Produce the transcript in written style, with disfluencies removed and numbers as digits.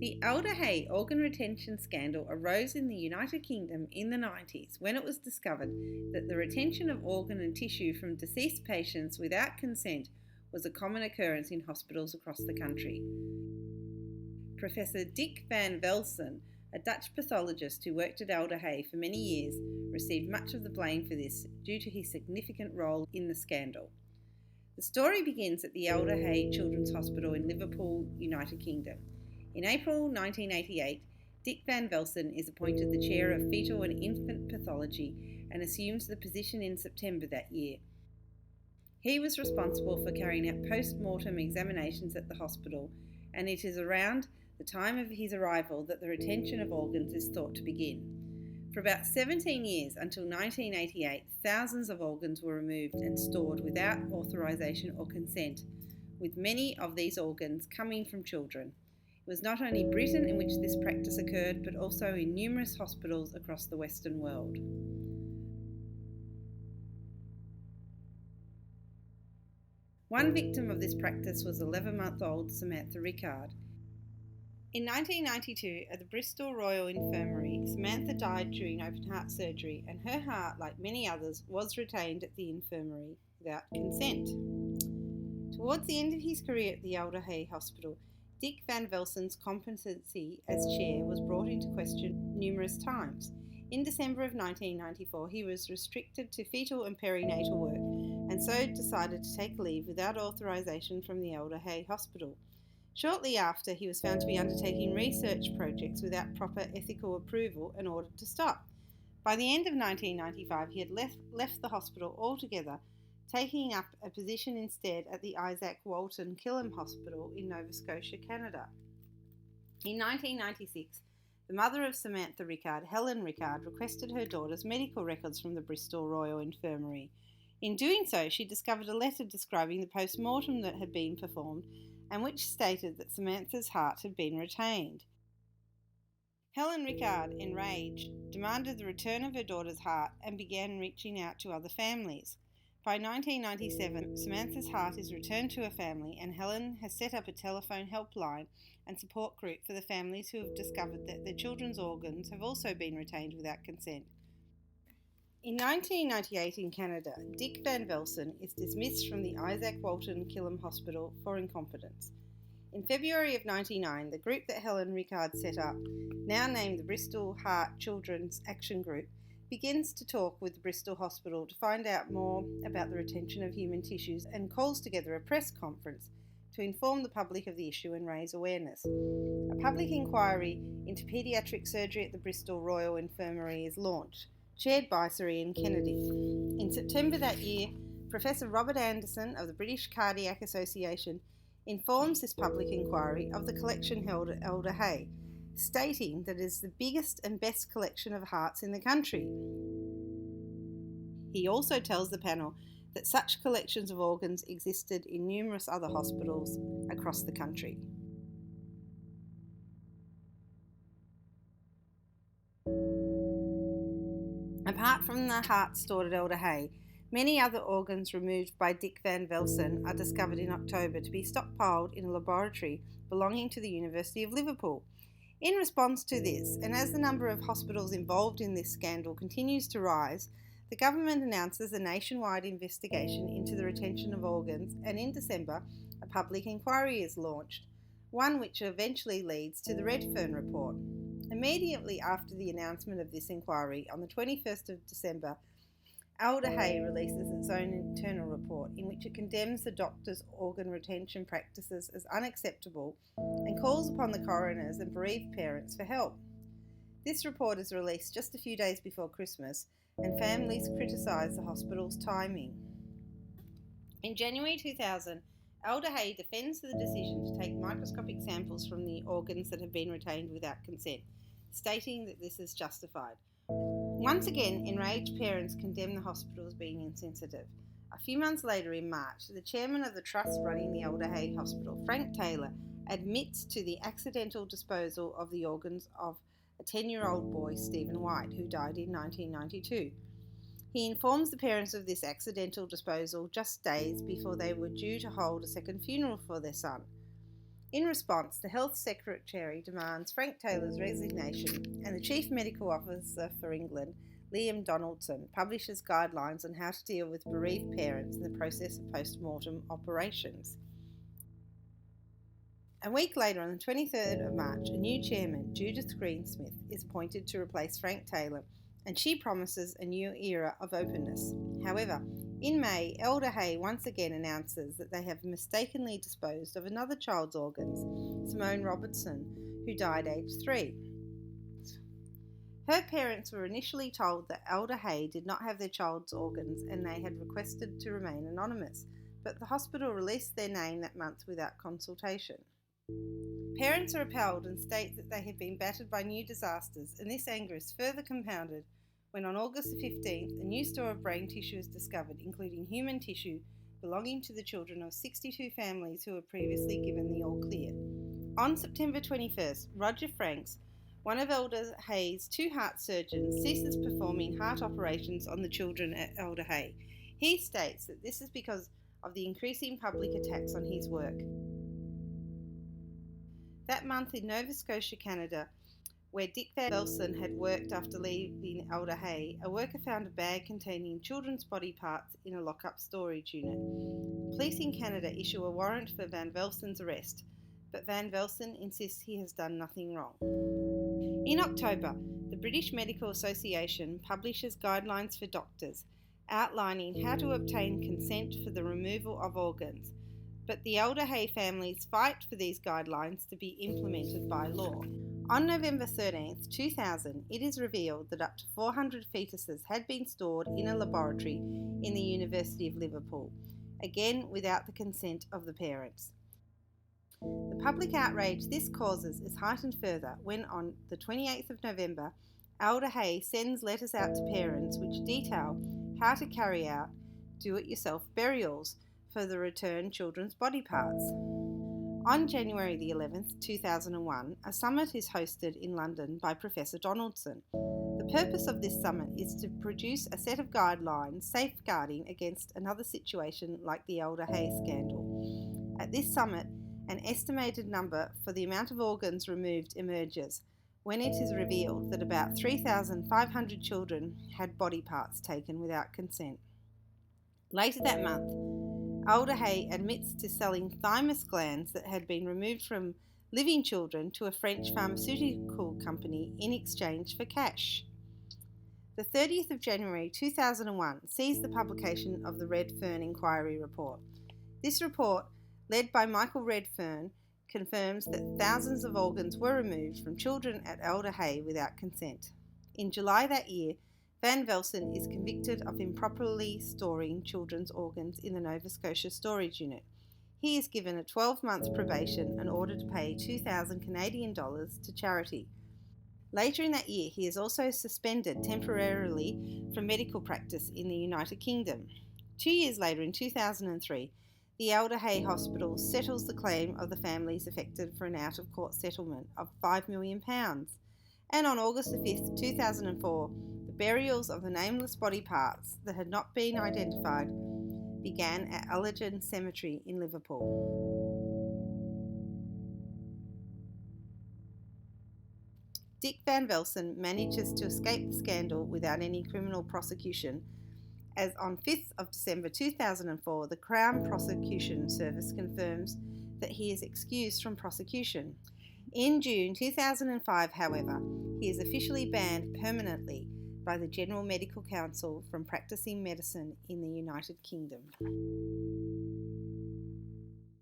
The Alder Hey organ retention scandal arose in the United Kingdom in the 90s when it was discovered that the retention of organ and tissue from deceased patients without consent was a common occurrence in hospitals across the country. Professor Dick van Velsen, a Dutch pathologist who worked at Alder Hey for many years, received much of the blame for this due to his significant role in the scandal. The story begins at the Alder Hey Children's Hospital in Liverpool, United Kingdom. In April 1988, Dick van Velsen is appointed the chair of fetal and infant pathology and assumes the position in September that year. He was responsible for carrying out post-mortem examinations at the hospital, and it is around the time of his arrival that the retention of organs is thought to begin. For about 17 years, until 1988, thousands of organs were removed and stored without authorisation or consent, with many of these organs coming from children. It was not only Britain in which this practice occurred, but also in numerous hospitals across the Western world. One victim of this practice was 11-month-old Samantha Rickard. In 1992, at the Bristol Royal Infirmary, Samantha died during open heart surgery, and her heart, like many others, was retained at the infirmary without consent. Towards the end of his career at the Alder Hey Hospital, Dick van Velsen's competency as chair was brought into question numerous times. In December of 1994, he was restricted to fetal and perinatal work, and so decided to take leave without authorisation from the Alder Hey Hospital. Shortly after, he was found to be undertaking research projects without proper ethical approval and ordered to stop. By the end of 1995, he had left the hospital altogether, taking up a position instead at the Isaac Walton Killam Hospital in Nova Scotia, Canada. In 1996, the mother of Samantha Rickard, Helen Rickard, requested her daughter's medical records from the Bristol Royal Infirmary. In doing so, she discovered a letter describing the post-mortem that had been performed and which stated that Samantha's heart had been retained. Helen Rickard, enraged, demanded the return of her daughter's heart and began reaching out to other families. By 1997, Samantha's heart is returned to her family, and Helen has set up a telephone helpline and support group for the families who have discovered that their children's organs have also been retained without consent. In 1998 in Canada, Dick van Velsen is dismissed from the Isaac Walton Killam Hospital for incompetence. In February of 1999, the group that Helen Rickard set up, now named the Bristol Heart Children's Action Group, begins to talk with the Bristol Hospital to find out more about the retention of human tissues and calls together a press conference to inform the public of the issue and raise awareness. A public inquiry into paediatric surgery at the Bristol Royal Infirmary is launched, chaired by Sir Ian Kennedy. In September that year, Professor Robert Anderson of the British Cardiac Association informs this public inquiry of the collection held at Alder Hey, stating that it is the biggest and best collection of hearts in the country. He also tells the panel that such collections of organs existed in numerous other hospitals across the country. Apart from the heart stored at Alder Hey, many other organs removed by Dick van Velsen are discovered in October to be stockpiled in a laboratory belonging to the University of Liverpool. In response to this, and as the number of hospitals involved in this scandal continues to rise, the government announces a nationwide investigation into the retention of organs, and in December, a public inquiry is launched, one which eventually leads to the Redfern Report. Immediately after the announcement of this inquiry, on the 21st of December, Alder Hey releases its own internal report in which it condemns the doctors' organ retention practices as unacceptable and calls upon the coroners and bereaved parents for help. This report is released just a few days before Christmas, and families criticise the hospital's timing. In January 2000, Alder Hey defends the decision to take microscopic samples from the organs that have been retained without consent, stating that this is justified. Once again, enraged parents condemn the hospital as being insensitive. A few months later, in March, the chairman of the trust running the Alder Hey Hospital, Frank Taylor, admits to the accidental disposal of the organs of a 10-year-old boy, Stephen White, who died in 1992. He informs the parents of this accidental disposal just days before they were due to hold a second funeral for their son. In response, the Health Secretary demands Frank Taylor's resignation, and the Chief Medical Officer for England, Liam Donaldson, publishes guidelines on how to deal with bereaved parents in the process of post-mortem operations. A week later, on the 23rd of March, a new chairman, Judith Greensmith, is appointed to replace Frank Taylor, and she promises a new era of openness. However, in May, Alder Hey once again announces that they have mistakenly disposed of another child's organs, Simone Robertson, who died aged 3. Her parents were initially told that Alder Hey did not have their child's organs and they had requested to remain anonymous, but the hospital released their name that month without consultation. Parents are appalled and state that they have been battered by new disasters, and this anger is further compounded when on August 15th a new store of brain tissue is discovered, including human tissue belonging to the children of 62 families who were previously given the all clear. On September 21st, Roger Franks, one of Alder Hey's 2 heart surgeons, ceases performing heart operations on the children at Alder Hey. He states that this is because of the increasing public attacks on his work. That month in Nova Scotia, Canada, where Dick Van Velsen had worked after leaving Alder Hey, a worker found a bag containing children's body parts in a lock-up storage unit. Police in Canada issue a warrant for Van Velsen's arrest, but Van Velsen insists he has done nothing wrong. In October, the British Medical Association publishes guidelines for doctors outlining how to obtain consent for the removal of organs, but the Alder Hey families fight for these guidelines to be implemented by law. On November 13, 2000, it is revealed that up to 400 fetuses had been stored in a laboratory in the University of Liverpool, again without the consent of the parents. The public outrage this causes is heightened further when on the 28th of November, Alder Hey sends letters out to parents which detail how to carry out do-it-yourself burials for the returned children's body parts. On January the 11th, 2001, a summit is hosted in London by Professor Donaldson. The purpose of this summit is to produce a set of guidelines safeguarding against another situation like the Alder Hey scandal. At this summit, an estimated number for the amount of organs removed emerges, when it is revealed that about 3,500 children had body parts taken without consent. Later that month, Alder Hey admits to selling thymus glands that had been removed from living children to a French pharmaceutical company in exchange for cash. The 30th of January 2001 sees the publication of the Redfern Inquiry Report. This report, led by Michael Redfern, confirms that thousands of organs were removed from children at Alder Hey without consent. In July that year, Van Velsen is convicted of improperly storing children's organs in the Nova Scotia storage unit. He is given a 12-month probation and ordered to pay 2,000 Canadian dollars to charity. Later in that year, he is also suspended temporarily from medical practice in the United Kingdom. 2 years later, in 2003, the Alder Hey Hospital settles the claim of the families affected for an out-of-court settlement of £5 million. And on August 5, 2004, the burials of the nameless body parts that had not been identified began at Allergen Cemetery in Liverpool. Dick Van Velsen manages to escape the scandal without any criminal prosecution, as on 5th of December 2004, the Crown Prosecution Service confirms that he is excused from prosecution. In June 2005, however, he is officially banned permanently by the General Medical Council from practicing medicine in the United Kingdom.